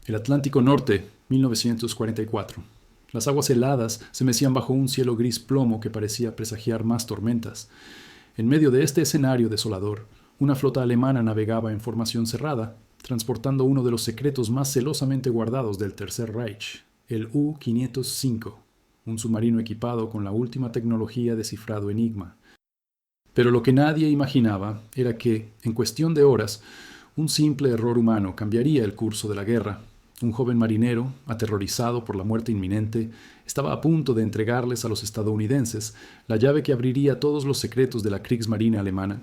El Atlántico Norte, 1944. Las aguas heladas se mecían bajo un cielo gris plomo que parecía presagiar más tormentas. En medio de este escenario desolador, una flota alemana navegaba en formación cerrada, transportando uno de los secretos más celosamente guardados del Tercer Reich, el U-505, un submarino equipado con la última tecnología de cifrado Enigma. Pero lo que nadie imaginaba era que, en cuestión de horas, un simple error humano cambiaría el curso de la guerra. Un joven marinero, aterrorizado por la muerte inminente, estaba a punto de entregarles a los estadounidenses la llave que abriría todos los secretos de la Kriegsmarine alemana.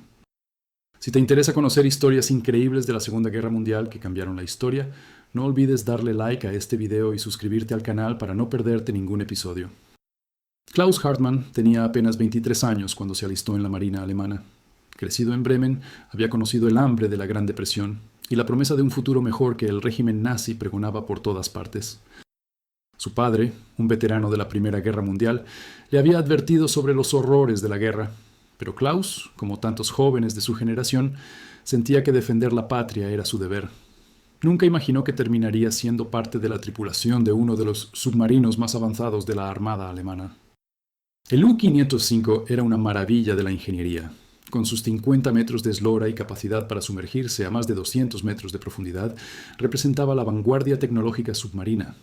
Si te interesa conocer historias increíbles de la Segunda Guerra Mundial que cambiaron la historia, no olvides darle like a este video y suscribirte al canal para no perderte ningún episodio. Klaus Hartmann tenía apenas 23 años cuando se alistó en la Marina alemana. Crecido en Bremen, había conocido el hambre de la Gran Depresión y la promesa de un futuro mejor que el régimen nazi pregonaba por todas partes. Su padre, un veterano de la Primera Guerra Mundial, le había advertido sobre los horrores de la guerra, pero Klaus, como tantos jóvenes de su generación, sentía que defender la patria era su deber. Nunca imaginó que terminaría siendo parte de la tripulación de uno de los submarinos más avanzados de la Armada alemana. El U-505 era una maravilla de la ingeniería. Con sus 50 metros de eslora y capacidad para sumergirse a más de 200 metros de profundidad, representaba la vanguardia tecnológica submarina.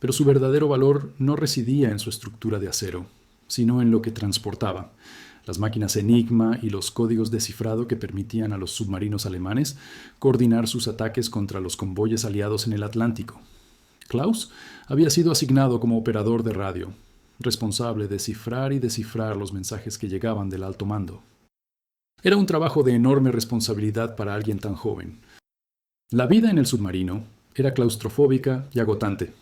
Pero su verdadero valor no residía en su estructura de acero, sino en lo que transportaba: las máquinas Enigma y los códigos de cifrado que permitían a los submarinos alemanes coordinar sus ataques contra los convoyes aliados en el Atlántico. Klaus había sido asignado como operador de radio, responsable de cifrar y descifrar los mensajes que llegaban del alto mando. Era un trabajo de enorme responsabilidad para alguien tan joven. La vida en el submarino era claustrofóbica y agotante.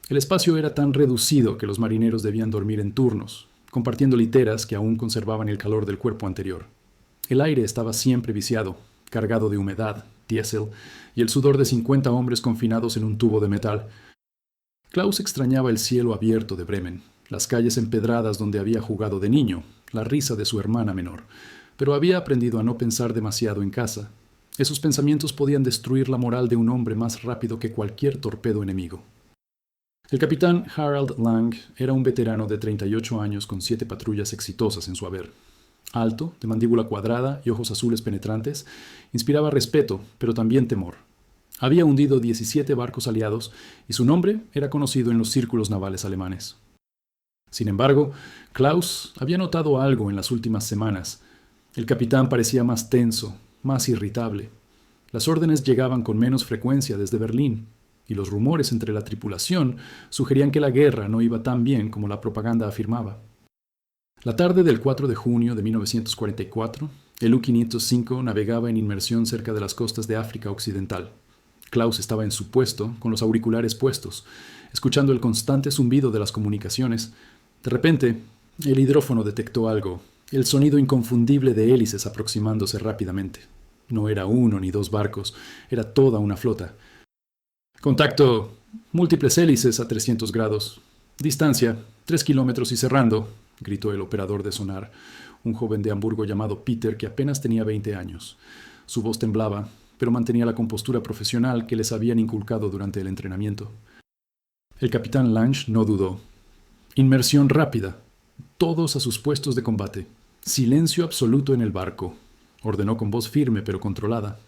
El espacio era tan reducido que los marineros debían dormir en turnos, compartiendo literas que aún conservaban el calor del cuerpo anterior. El aire estaba siempre viciado, cargado de humedad, diésel y el sudor de 50 hombres confinados en un tubo de metal. Klaus extrañaba el cielo abierto de Bremen, las calles empedradas donde había jugado de niño, la risa de su hermana menor, pero había aprendido a no pensar demasiado en casa. Esos pensamientos podían destruir la moral de un hombre más rápido que cualquier torpedo enemigo. El capitán Harald Lang era un veterano de 38 años con 7 patrullas exitosas en su haber. Alto, de mandíbula cuadrada y ojos azules penetrantes, inspiraba respeto, pero también temor. Había hundido 17 barcos aliados y su nombre era conocido en los círculos navales alemanes. Sin embargo, Klaus había notado algo en las últimas semanas. El capitán parecía más tenso, más irritable. Las órdenes llegaban con menos frecuencia desde Berlín, y los rumores entre la tripulación sugerían que la guerra no iba tan bien como la propaganda afirmaba. La tarde del 4 de junio de 1944, el U-505 navegaba en inmersión cerca de las costas de África Occidental. Klaus estaba en su puesto, con los auriculares puestos, escuchando el constante zumbido de las comunicaciones. De repente, el hidrófono detectó algo: el sonido inconfundible de hélices aproximándose rápidamente. No era uno ni dos barcos, era toda una flota. Contacto: múltiples hélices a 300 grados. Distancia: 3 kilómetros y cerrando, gritó el operador de sonar, un joven de Hamburgo llamado Peter que apenas tenía 20 años. Su voz temblaba, pero mantenía la compostura profesional que les habían inculcado durante el entrenamiento. El capitán Lange no dudó. Inmersión rápida. Todos a sus puestos de combate. Silencio absoluto en el barco, ordenó con voz firme pero controlada.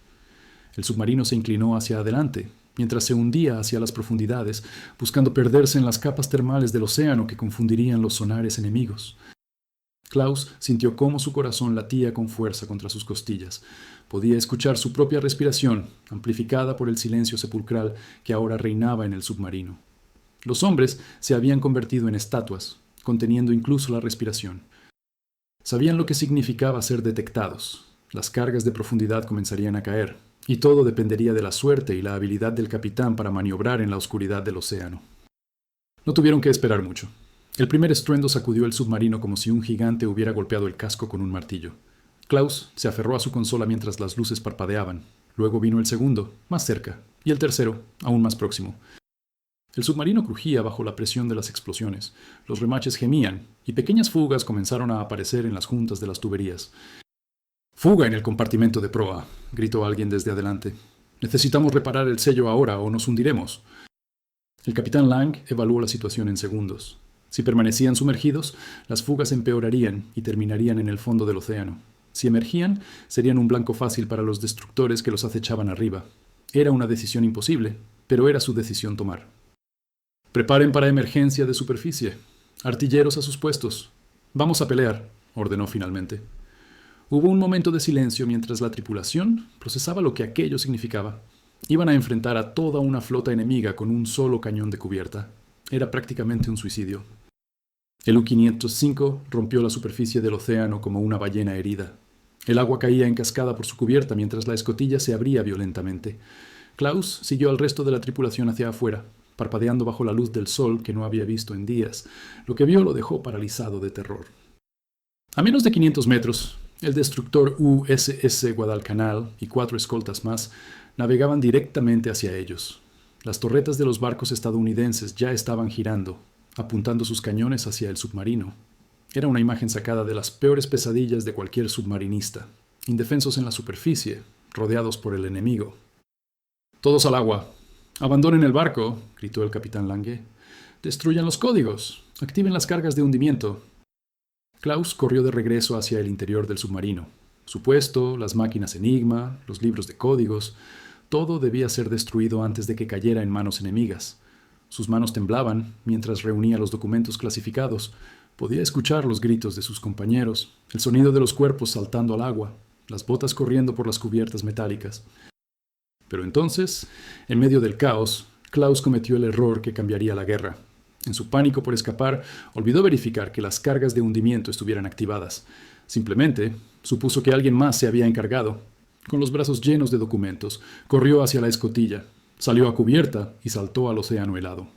El submarino se inclinó hacia adelante, mientras se hundía hacia las profundidades, buscando perderse en las capas termales del océano que confundirían los sonares enemigos. Klaus sintió cómo su corazón latía con fuerza contra sus costillas. Podía escuchar su propia respiración, amplificada por el silencio sepulcral que ahora reinaba en el submarino. Los hombres se habían convertido en estatuas, conteniendo incluso la respiración. Sabían lo que significaba ser detectados. Las cargas de profundidad comenzarían a caer, y todo dependería de la suerte y la habilidad del capitán para maniobrar en la oscuridad del océano. No tuvieron que esperar mucho. El primer estruendo sacudió el submarino como si un gigante hubiera golpeado el casco con un martillo. Klaus se aferró a su consola mientras las luces parpadeaban. Luego vino el segundo, más cerca, y el tercero, aún más próximo. El submarino crujía bajo la presión de las explosiones. Los remaches gemían, y pequeñas fugas comenzaron a aparecer en las juntas de las tuberías. «¡Fuga en el compartimento de proa!», gritó alguien desde adelante. Necesitamos reparar el sello ahora o nos hundiremos. El capitán Lang evaluó la situación en segundos. Si permanecían sumergidos, las fugas empeorarían y terminarían en el fondo del océano. Si emergían, serían un blanco fácil para los destructores que los acechaban arriba. Era una decisión imposible, pero era su decisión tomar. Preparen para emergencia de superficie. Artilleros a sus puestos. Vamos a pelear, ordenó finalmente. Hubo un momento de silencio mientras la tripulación procesaba lo que aquello significaba. Iban a enfrentar a toda una flota enemiga con un solo cañón de cubierta. Era prácticamente un suicidio. El U-505 rompió la superficie del océano como una ballena herida. El agua caía en cascada por su cubierta mientras la escotilla se abría violentamente. Klaus siguió al resto de la tripulación hacia afuera, parpadeando bajo la luz del sol que no había visto en días. Lo que vio lo dejó paralizado de terror. A menos de 500 metros, el destructor USS Guadalcanal y 4 escoltas más navegaban directamente hacia ellos. Las torretas de los barcos estadounidenses ya estaban girando, apuntando sus cañones hacia el submarino. Era una imagen sacada de las peores pesadillas de cualquier submarinista, indefensos en la superficie, rodeados por el enemigo. «Todos al agua. Abandonen el barco», gritó el capitán Lange. «Destruyan los códigos. Activen las cargas de hundimiento». Klaus corrió de regreso hacia el interior del submarino. Su puesto, las máquinas Enigma, los libros de códigos, todo debía ser destruido antes de que cayera en manos enemigas. Sus manos temblaban mientras reunía los documentos clasificados. Podía escuchar los gritos de sus compañeros, el sonido de los cuerpos saltando al agua, las botas corriendo por las cubiertas metálicas. Pero entonces, en medio del caos, Klaus cometió el error que cambiaría la guerra. En su pánico por escapar, olvidó verificar que las cargas de hundimiento estuvieran activadas. Simplemente, supuso que alguien más se había encargado. Con los brazos llenos de documentos, corrió hacia la escotilla, salió a cubierta y saltó al océano helado.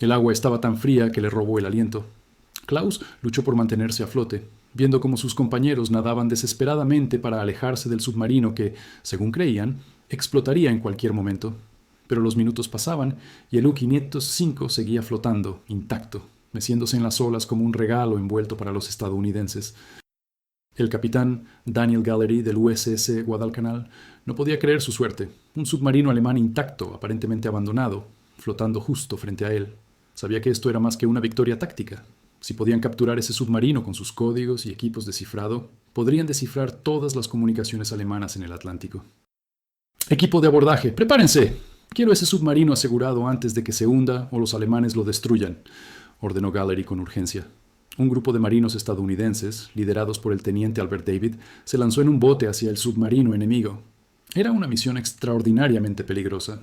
El agua estaba tan fría que le robó el aliento. Klaus luchó por mantenerse a flote, viendo cómo sus compañeros nadaban desesperadamente para alejarse del submarino que, según creían, explotaría en cualquier momento. Pero los minutos pasaban y el U-505 seguía flotando, intacto, meciéndose en las olas como un regalo envuelto para los estadounidenses. El capitán Daniel Gallery del USS Guadalcanal no podía creer su suerte. Un submarino alemán intacto, aparentemente abandonado, flotando justo frente a él. Sabía que esto era más que una victoria táctica. Si podían capturar ese submarino con sus códigos y equipos de cifrado, podrían descifrar todas las comunicaciones alemanas en el Atlántico. «Equipo de abordaje, prepárense. Quiero ese submarino asegurado antes de que se hunda o los alemanes lo destruyan», ordenó Gallery con urgencia. Un grupo de marinos estadounidenses, liderados por el teniente Albert David, se lanzó en un bote hacia el submarino enemigo. Era una misión extraordinariamente peligrosa.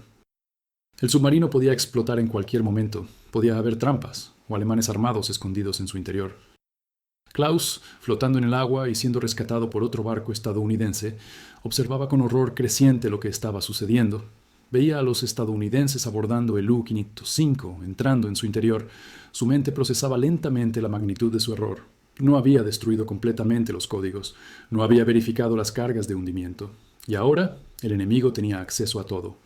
El submarino podía explotar en cualquier momento, podía haber trampas o alemanes armados escondidos en su interior. Klaus, flotando en el agua y siendo rescatado por otro barco estadounidense, observaba con horror creciente lo que estaba sucediendo. Veía a los estadounidenses abordando el U-505, entrando en su interior. Su mente procesaba lentamente la magnitud de su error. No había destruido completamente los códigos, no había verificado las cargas de hundimiento. Y ahora, el enemigo tenía acceso a todo.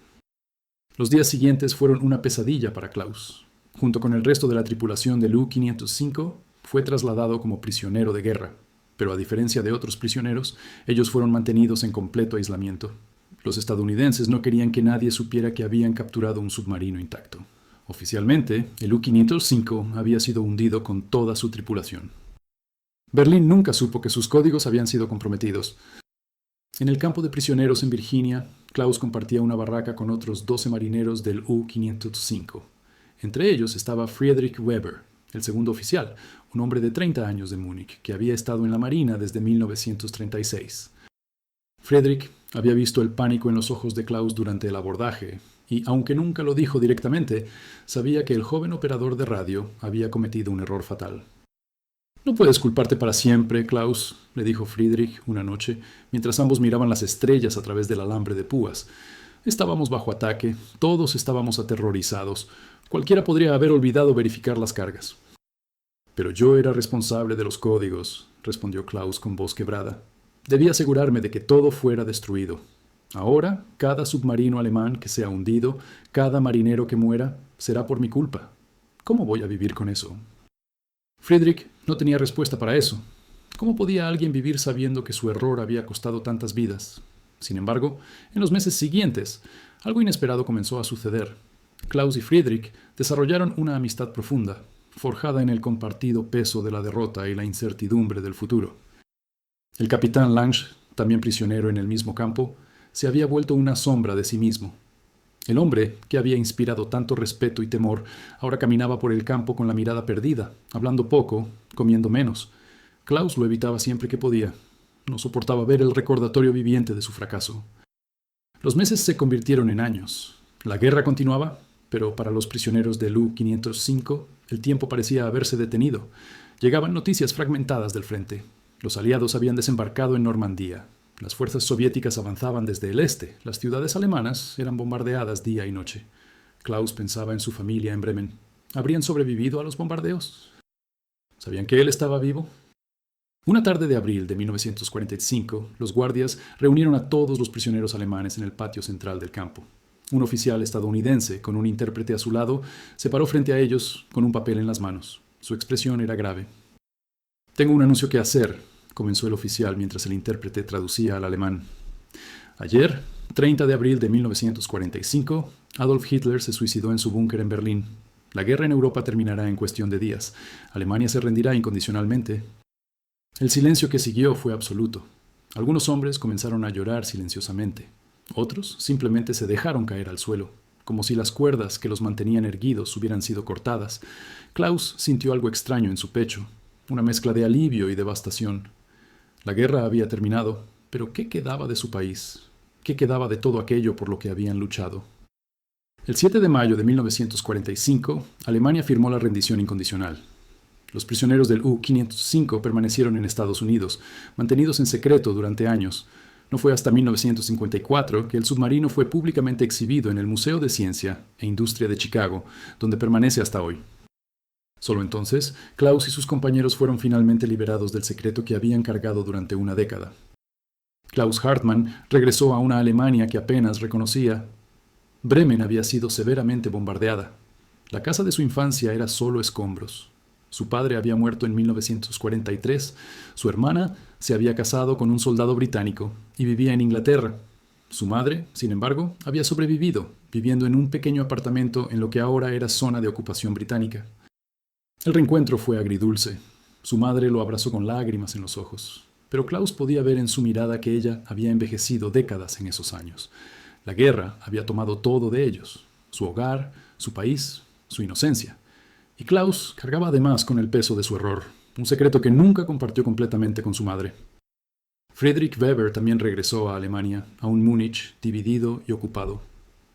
Los días siguientes fueron una pesadilla para Klaus. Junto con el resto de la tripulación del U-505, fue trasladado como prisionero de guerra. Pero a diferencia de otros prisioneros, ellos fueron mantenidos en completo aislamiento. Los estadounidenses no querían que nadie supiera que habían capturado un submarino intacto. Oficialmente, el U-505 había sido hundido con toda su tripulación. Berlín nunca supo que sus códigos habían sido comprometidos. En el campo de prisioneros en Virginia, Klaus compartía una barraca con otros 12 marineros del U-505. Entre ellos estaba Friedrich Weber, el segundo oficial, un hombre de 30 años de Múnich, que había estado en la Marina desde 1936. Friedrich había visto el pánico en los ojos de Klaus durante el abordaje, y, aunque nunca lo dijo directamente, sabía que el joven operador de radio había cometido un error fatal. «No puedes culparte para siempre, Klaus», le dijo Friedrich una noche, mientras ambos miraban las estrellas a través del alambre de púas. «Estábamos bajo ataque, todos estábamos aterrorizados. Cualquiera podría haber olvidado verificar las cargas». «Pero yo era responsable de los códigos», respondió Klaus con voz quebrada. «Debía asegurarme de que todo fuera destruido. Ahora, cada submarino alemán que sea hundido, cada marinero que muera, será por mi culpa. ¿Cómo voy a vivir con eso?» Friedrich no tenía respuesta para eso. ¿Cómo podía alguien vivir sabiendo que su error había costado tantas vidas? Sin embargo, en los meses siguientes, algo inesperado comenzó a suceder. Klaus y Friedrich desarrollaron una amistad profunda, forjada en el compartido peso de la derrota y la incertidumbre del futuro. El capitán Lange, también prisionero en el mismo campo, se había vuelto una sombra de sí mismo. El hombre, que había inspirado tanto respeto y temor, ahora caminaba por el campo con la mirada perdida, hablando poco, comiendo menos. Klaus lo evitaba siempre que podía. No soportaba ver el recordatorio viviente de su fracaso. Los meses se convirtieron en años. La guerra continuaba, pero para los prisioneros del U-505 el tiempo parecía haberse detenido. Llegaban noticias fragmentadas del frente. Los aliados habían desembarcado en Normandía. Las fuerzas soviéticas avanzaban desde el este. Las ciudades alemanas eran bombardeadas día y noche. Klaus pensaba en su familia en Bremen. ¿Habrían sobrevivido a los bombardeos? ¿Sabían que él estaba vivo? Una tarde de abril de 1945, los guardias reunieron a todos los prisioneros alemanes en el patio central del campo. Un oficial estadounidense, con un intérprete a su lado, se paró frente a ellos con un papel en las manos. Su expresión era grave. «Tengo un anuncio que hacer», comenzó el oficial mientras el intérprete traducía al alemán. Ayer, 30 de abril de 1945, Adolf Hitler se suicidó en su búnker en Berlín. La guerra en Europa terminará en cuestión de días. Alemania se rendirá incondicionalmente. El silencio que siguió fue absoluto. Algunos hombres comenzaron a llorar silenciosamente. Otros simplemente se dejaron caer al suelo, como si las cuerdas que los mantenían erguidos hubieran sido cortadas. Klaus sintió algo extraño en su pecho, una mezcla de alivio y devastación. La guerra había terminado, pero ¿qué quedaba de su país? ¿Qué quedaba de todo aquello por lo que habían luchado? El 7 de mayo de 1945, Alemania firmó la rendición incondicional. Los prisioneros del U-505 permanecieron en Estados Unidos, mantenidos en secreto durante años. No fue hasta 1954 que el submarino fue públicamente exhibido en el Museo de Ciencia e Industria de Chicago, donde permanece hasta hoy. Solo entonces, Klaus y sus compañeros fueron finalmente liberados del secreto que habían cargado durante una década. Klaus Hartmann regresó a una Alemania que apenas reconocía. Bremen había sido severamente bombardeada. La casa de su infancia era solo escombros. Su padre había muerto en 1943, su hermana se había casado con un soldado británico y vivía en Inglaterra. Su madre, sin embargo, había sobrevivido, viviendo en un pequeño apartamento en lo que ahora era zona de ocupación británica. El reencuentro fue agridulce. Su madre lo abrazó con lágrimas en los ojos, pero Klaus podía ver en su mirada que ella había envejecido décadas en esos años. La guerra había tomado todo de ellos, su hogar, su país, su inocencia. Y Klaus cargaba además con el peso de su error, un secreto que nunca compartió completamente con su madre. Friedrich Weber también regresó a Alemania, a un Múnich dividido y ocupado.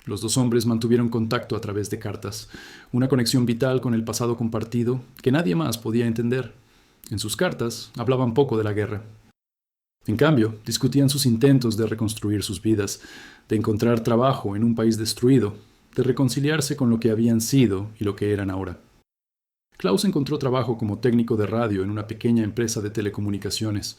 Los dos hombres mantuvieron contacto a través de cartas, una conexión vital con el pasado compartido que nadie más podía entender. En sus cartas hablaban poco de la guerra. En cambio, discutían sus intentos de reconstruir sus vidas, de encontrar trabajo en un país destruido, de reconciliarse con lo que habían sido y lo que eran ahora. Klaus encontró trabajo como técnico de radio en una pequeña empresa de telecomunicaciones.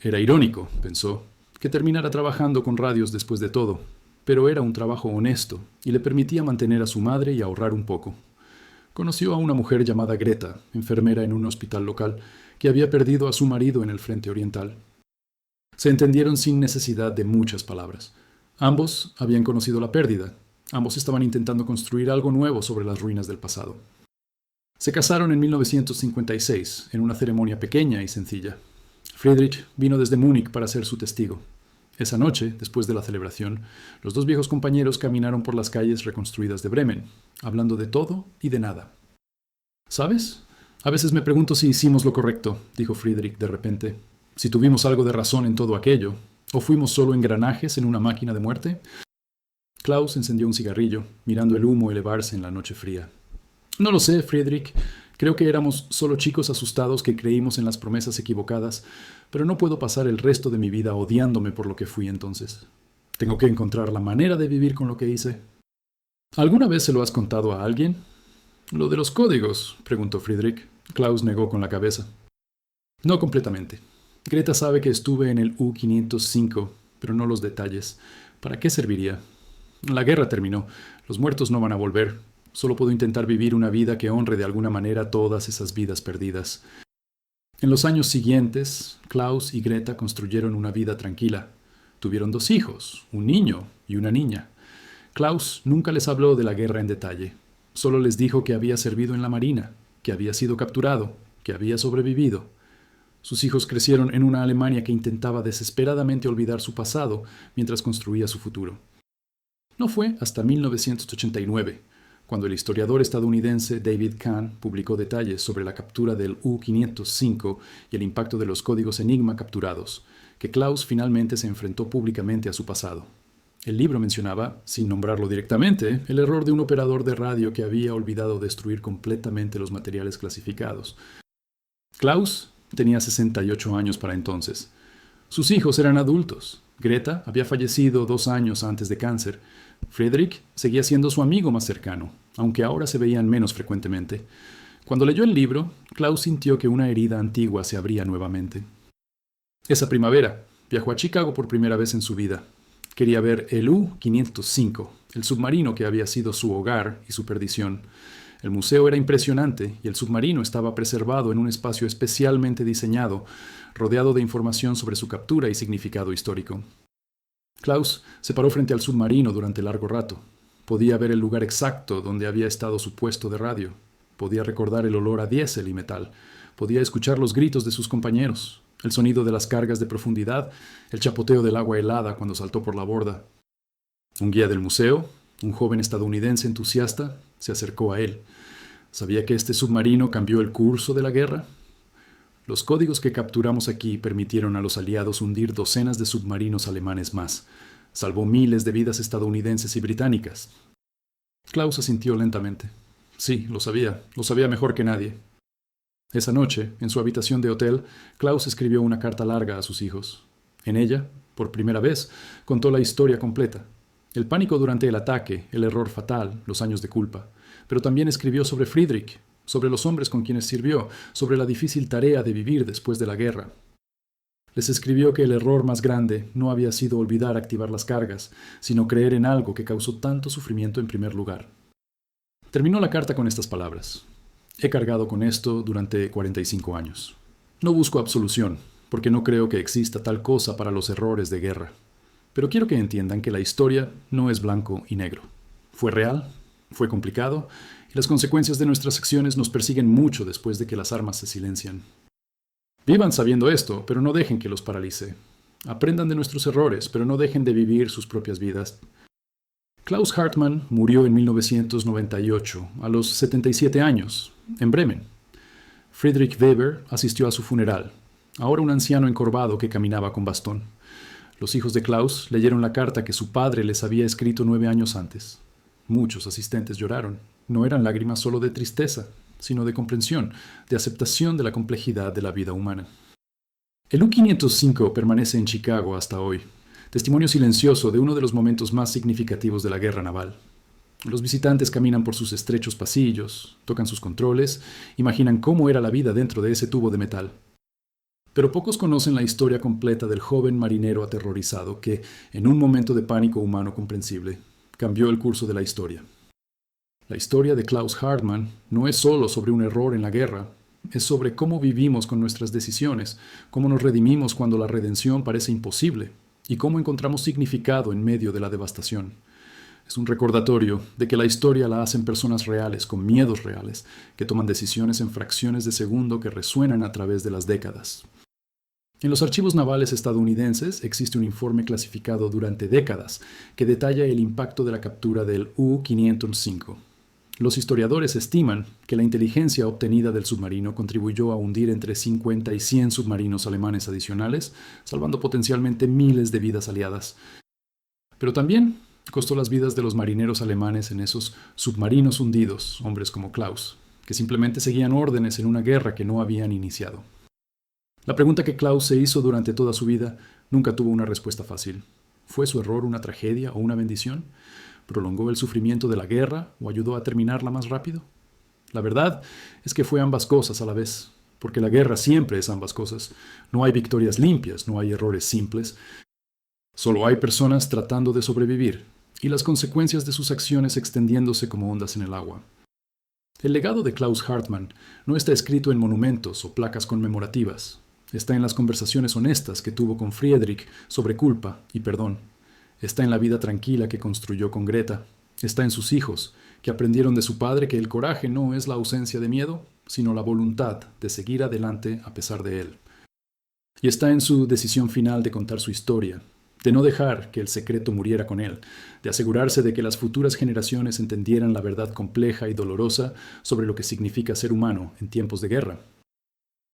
Era irónico, pensó, que terminara trabajando con radios después de todo, pero era un trabajo honesto y le permitía mantener a su madre y ahorrar un poco. Conoció a una mujer llamada Greta, enfermera en un hospital local, que había perdido a su marido en el frente oriental. Se entendieron sin necesidad de muchas palabras. Ambos habían conocido la pérdida. Ambos estaban intentando construir algo nuevo sobre las ruinas del pasado. Se casaron en 1956, en una ceremonia pequeña y sencilla. Friedrich vino desde Múnich para ser su testigo. Esa noche, después de la celebración, los dos viejos compañeros caminaron por las calles reconstruidas de Bremen, hablando de todo y de nada. ¿Sabes? A veces me pregunto si hicimos lo correcto, dijo Friedrich de repente. Si tuvimos algo de razón en todo aquello, o fuimos solo engranajes en una máquina de muerte. Klaus encendió un cigarrillo, mirando el humo elevarse en la noche fría. No lo sé, Friedrich. Creo que éramos solo chicos asustados que creímos en las promesas equivocadas, pero no puedo pasar el resto de mi vida odiándome por lo que fui entonces. Tengo que encontrar la manera de vivir con lo que hice. ¿Alguna vez se lo has contado a alguien? ¿Lo de los códigos?, preguntó Friedrich. Klaus negó con la cabeza. No completamente. Greta sabe que estuve en el U-505, pero no los detalles. ¿Para qué serviría? La guerra terminó. Los muertos no van a volver. Solo puedo intentar vivir una vida que honre de alguna manera todas esas vidas perdidas. En los años siguientes, Klaus y Greta construyeron una vida tranquila. Tuvieron 2 hijos, un niño y una niña. Klaus nunca les habló de la guerra en detalle. Solo les dijo que había servido en la marina, que había sido capturado, que había sobrevivido. Sus hijos crecieron en una Alemania que intentaba desesperadamente olvidar su pasado mientras construía su futuro. No fue hasta 1989, cuando el historiador estadounidense David Kahn publicó detalles sobre la captura del U-505 y el impacto de los códigos Enigma capturados, que Klaus finalmente se enfrentó públicamente a su pasado. El libro mencionaba, sin nombrarlo directamente, el error de un operador de radio que había olvidado destruir completamente los materiales clasificados. Klaus tenía 68 años para entonces. Sus hijos eran adultos. Greta había fallecido 2 años antes de cáncer. Friedrich seguía siendo su amigo más cercano, aunque ahora se veían menos frecuentemente. Cuando leyó el libro, Klaus sintió que una herida antigua se abría nuevamente. Esa primavera, viajó a Chicago por primera vez en su vida. Quería ver el U-505, el submarino que había sido su hogar y su perdición. El museo era impresionante y el submarino estaba preservado en un espacio especialmente diseñado, rodeado de información sobre su captura y significado histórico. Klaus se paró frente al submarino durante largo rato. Podía ver el lugar exacto donde había estado su puesto de radio. Podía recordar el olor a diésel y metal. Podía escuchar los gritos de sus compañeros, el sonido de las cargas de profundidad, el chapoteo del agua helada cuando saltó por la borda. Un guía del museo, un joven estadounidense entusiasta, se acercó a él. ¿Sabía que este submarino cambió el curso de la guerra? Los códigos que capturamos aquí permitieron a los aliados hundir docenas de submarinos alemanes más. Salvó miles de vidas estadounidenses y británicas. Klaus asintió lentamente. Sí, lo sabía mejor que nadie. Esa noche, en su habitación de hotel, Klaus escribió una carta larga a sus hijos. En ella, por primera vez, contó la historia completa. El pánico durante el ataque, el error fatal, los años de culpa. Pero también escribió sobre Friedrich, sobre los hombres con quienes sirvió, sobre la difícil tarea de vivir después de la guerra. Les escribió que el error más grande no había sido olvidar activar las cargas, sino creer en algo que causó tanto sufrimiento en primer lugar. Terminó la carta con estas palabras. He cargado con esto durante 45 años. No busco absolución, porque no creo que exista tal cosa para los errores de guerra. Pero quiero que entiendan que la historia no es blanco y negro. Fue real, fue complicado, y las consecuencias de nuestras acciones nos persiguen mucho después de que las armas se silencian. Vivan sabiendo esto, pero no dejen que los paralice. Aprendan de nuestros errores, pero no dejen de vivir sus propias vidas. Klaus Hartmann murió en 1998, a los 77 años, en Bremen. Friedrich Weber asistió a su funeral, ahora un anciano encorvado que caminaba con bastón. Los hijos de Klaus leyeron la carta que su padre les había escrito 9 años antes. Muchos asistentes lloraron. No eran lágrimas solo de tristeza, sino de comprensión, de aceptación de la complejidad de la vida humana. El U-505 permanece en Chicago hasta hoy, testimonio silencioso de uno de los momentos más significativos de la guerra naval. Los visitantes caminan por sus estrechos pasillos, tocan sus controles, imaginan cómo era la vida dentro de ese tubo de metal. Pero pocos conocen la historia completa del joven marinero aterrorizado que, en un momento de pánico humano comprensible, cambió el curso de la historia. La historia de Klaus Hartmann no es solo sobre un error en la guerra, es sobre cómo vivimos con nuestras decisiones, cómo nos redimimos cuando la redención parece imposible y cómo encontramos significado en medio de la devastación. Es un recordatorio de que la historia la hacen personas reales, con miedos reales, que toman decisiones en fracciones de segundo que resuenan a través de las décadas. En los archivos navales estadounidenses existe un informe clasificado durante décadas que detalla el impacto de la captura del U-505. Los historiadores estiman que la inteligencia obtenida del submarino contribuyó a hundir entre 50 y 100 submarinos alemanes adicionales, salvando potencialmente miles de vidas aliadas. Pero también costó las vidas de los marineros alemanes en esos submarinos hundidos, hombres como Klaus, que simplemente seguían órdenes en una guerra que no habían iniciado. La pregunta que Klaus se hizo durante toda su vida nunca tuvo una respuesta fácil. ¿Fue su error una tragedia o una bendición? ¿Prolongó el sufrimiento de la guerra o ayudó a terminarla más rápido? La verdad es que fue ambas cosas a la vez, porque la guerra siempre es ambas cosas. No hay victorias limpias, no hay errores simples. Solo hay personas tratando de sobrevivir y las consecuencias de sus acciones extendiéndose como ondas en el agua. El legado de Klaus Hartmann no está escrito en monumentos o placas conmemorativas. Está en las conversaciones honestas que tuvo con Friedrich sobre culpa y perdón. Está en la vida tranquila que construyó con Greta. Está en sus hijos, que aprendieron de su padre que el coraje no es la ausencia de miedo, sino la voluntad de seguir adelante a pesar de él. Y está en su decisión final de contar su historia, de no dejar que el secreto muriera con él, de asegurarse de que las futuras generaciones entendieran la verdad compleja y dolorosa sobre lo que significa ser humano en tiempos de guerra.